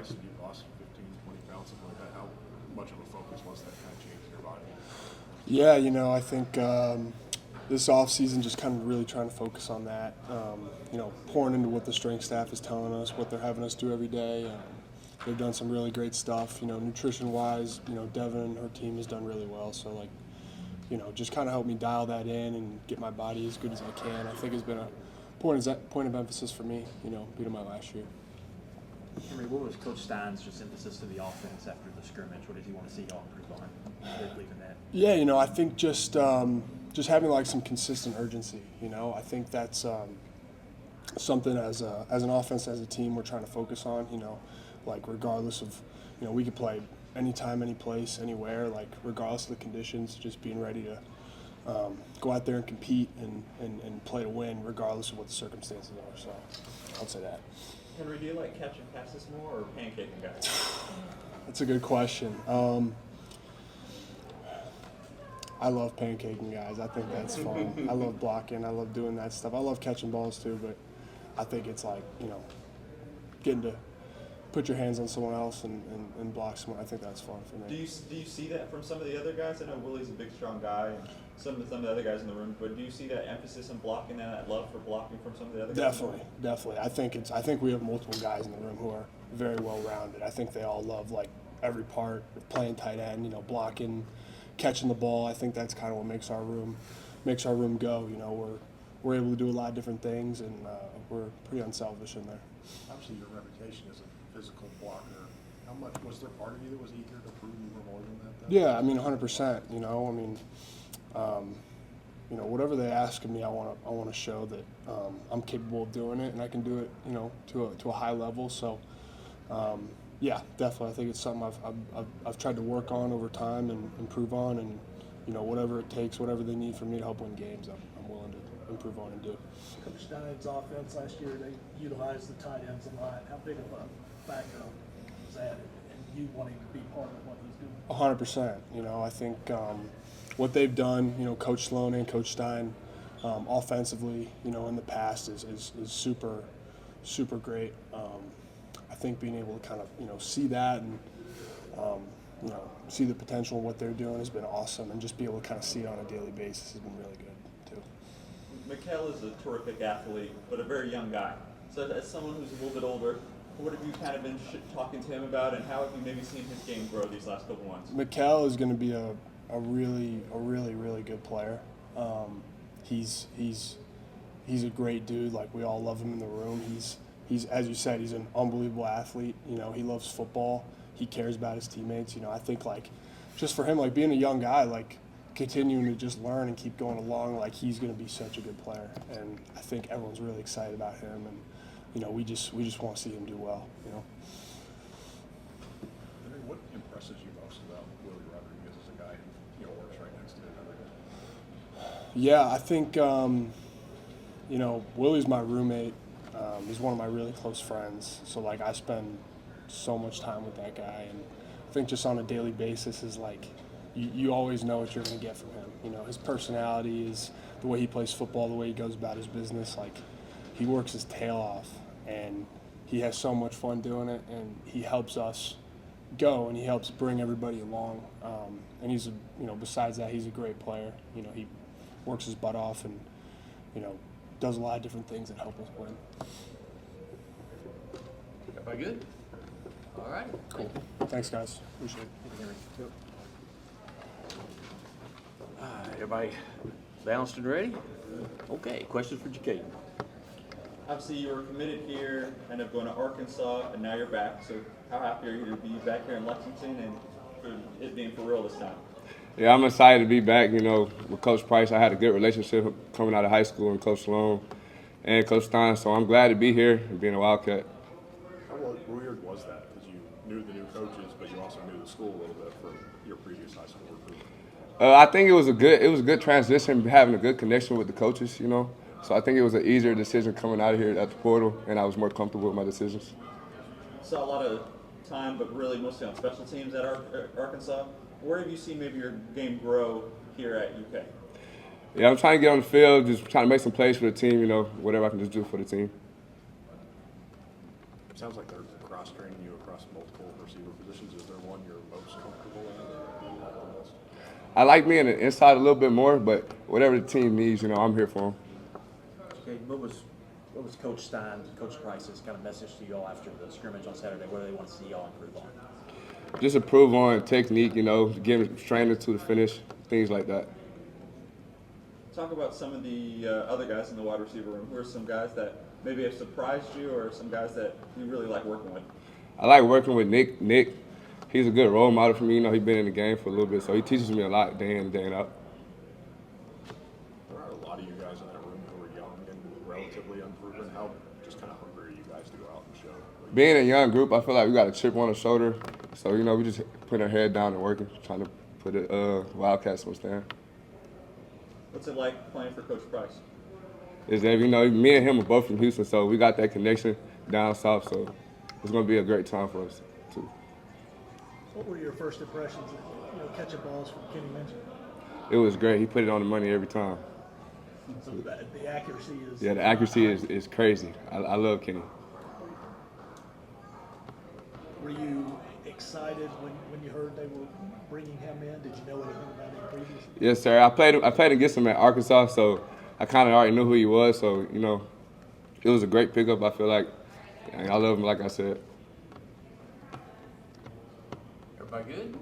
Price, you lost 15, 20 pounds, something like that. How much of a focus was that kind of change in your body? Yeah, I think this off season just kind of really trying to focus on that. Pouring into what the strength staff is telling us, what they're having us do every day. They've done some really great stuff. Nutrition wise, Devin and her team has done really well. So just kind of help me dial that in and get my body as good as I can. I think has been a point of emphasis for me. Beating my last year. Henry, what was Coach Stein's just emphasis to the offense after the scrimmage? What did he want to see y'all improve on? Leaving that. Yeah, I think just having like some consistent urgency. I think that's something as an offense, as a team, we're trying to focus on. Like regardless of, we could play anytime, any place, anywhere. Like regardless of the conditions, just being ready to go out there and compete and play to win, regardless of what the circumstances are. So I'd say that. Henry, do you like catching passes more or pancaking guys? That's a good question. I love pancaking guys. I think that's fun. I love blocking. I love doing that stuff. I love catching balls too, but I think it's like, getting to put your hands on someone else and block someone. I think that's fun for Do me. you see that from some of the other guys? I know Willie's a big, strong guy, and some of the other guys in the room. But do you see that emphasis on blocking and that love for blocking from some of the other guys? Definitely. I think we have multiple guys in the room who are very well rounded. I think they all love like every part of playing tight end. Blocking, catching the ball. I think that's kind of what makes our room go. We're able to do a lot of different things, and we're pretty unselfish in there. Obviously, your reputation as a physical blocker. How much was there part of you that was eager to prove you were more than that? Yeah, 100%. Whatever they ask of me, I want to show that I'm capable of doing it, and I can do it, to a high level. So, yeah, definitely. I think it's something I've tried to work on over time and improve on, and whatever it takes, whatever they need for me to help win games, I'm willing to improve on and do. Coach Stein's offense last year, they utilized the tight ends a lot. How big of a factor is that, and you wanting to be part of what he's doing? 100%. I think what they've done, Coach Sloan and Coach Stein, offensively, in the past is super, super great. I think being able to kind of, see that and, see the potential of what they're doing has been awesome, and just be able to kind of see it on a daily basis has been really good too. Mikhail is a terrific athlete, but a very young guy. So as someone who's a little bit older, what have you kind of been talking to him about, and how have you maybe seen his game grow these last couple months? Mikhail is going to be a really, really good player. He's a great dude. Like, we all love him in the room. He's as you said, he's an unbelievable athlete. He loves football. He cares about his teammates. I think like just for him, like being a young guy, like continuing to just learn and keep going along, like he's going to be such a good player. And I think everyone's really excited about him, and we just want to see him do well. What impresses you most about Willie Rodriguez as a guy who works right next to him? Yeah, I think Willie's my roommate. He's one of my really close friends. So like I spend so much time with that guy, and I think just on a daily basis is like you always know what you're going to get from him. His personality is the way he plays football, the way he goes about his business. Like he works his tail off, and he has so much fun doing it, and he helps us go, and he helps bring everybody along. And he's besides that, he's a great player. He works his butt off, and does a lot of different things that help us win. Everybody good? All right. Cool. Thanks, guys. Appreciate it. Everybody balanced and ready? Okay, questions for Jade? Obviously, you were committed here, end up going to Arkansas, and now you're back. So how happy are you to be back here in Lexington and for it being for real this time? Yeah, I'm excited to be back. With Coach Price, I had a good relationship coming out of high school, and Coach Sloan and Coach Stein. So I'm glad to be here and being a Wildcat. How weird was that? Because you knew the new coaches, but you also knew the school a little bit from your previous high school recruitment. I think it was a good transition, having a good connection with the coaches. So I think it was an easier decision coming out of here at the portal, and I was more comfortable with my decisions. Saw a lot of time, but really mostly on special teams at Arkansas. Where have you seen maybe your game grow here at UK? Yeah, I'm trying to get on the field, just trying to make some plays for the team, whatever I can just do for the team. Sounds like they're cross-training you across multiple receiver positions, is there one you're most comfortable in or you like the most? I like being the inside a little bit more, but whatever the team needs, I'm here for them. Okay, what was Coach Stein, Coach Price's kind of message to you all after the scrimmage on Saturday? What do they want to see y'all improve on? Just improve on technique, getting training to the finish, things like that. Talk about some of the other guys in the wide receiver room. Who are some guys that maybe have surprised you, or some guys that you really like working with? I like working with Nick. Nick, he's a good role model for me. He's been in the game for a little bit, so he teaches me a lot day in and day out. There are a lot of you guys in that room who are young and relatively unproven. How just kind of hungry are you guys to go out and show? Being a young group, I feel like we got a chip on our shoulder. So, we just put our head down and working, trying to put the Wildcats on stand. What's it like playing for Coach Price? Is that, me and him are both from Houston, so we got that connection down south, so it's going to be a great time for us, too. What were your first impressions of catching balls from Kenny Minchey? It was great. He put it on the money every time. So the accuracy is. Yeah, the accuracy is crazy. I love Kenny. Were you excited when you heard they were bringing him in? Did you know anything about him previously? Yes, sir. I played against him at Arkansas, so I kind of already knew who he was. So, it was a great pickup, I feel like. And I love him, like I said. Everybody good?